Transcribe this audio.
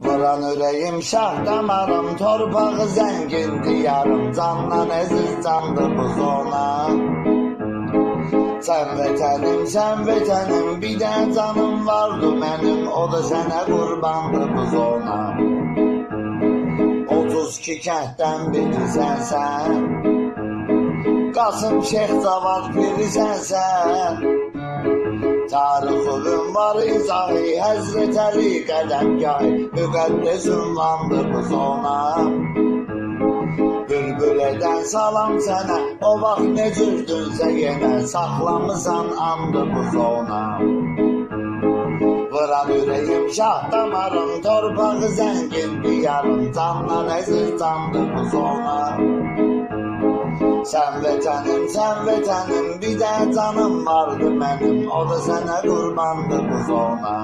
Vuran ürəyim şah damarım, torpağı zəngin diyarım, candan əziz candı bu zona. Sən vətənim, bir də canım vardı mənim, o da sənə qurbandı bu zona. 32 kənddən birisən sən, Qasım Şeyx Cavad birisən sən. Tarixin var izahı, Həzrət Əli qədəmgahı, müqəddəs ünvandır bu zona. Bülbülədən salam sənə, o vaxt ne cürdünsə yenə, saxlamısan andı bu zona. Vuran ürəyim şah damarım, torpağı zəngin diyarım, candan əziz candı bu zona. Sən vətənim, bir də canım vardı mənim, o da sənə qurbandı bu zona.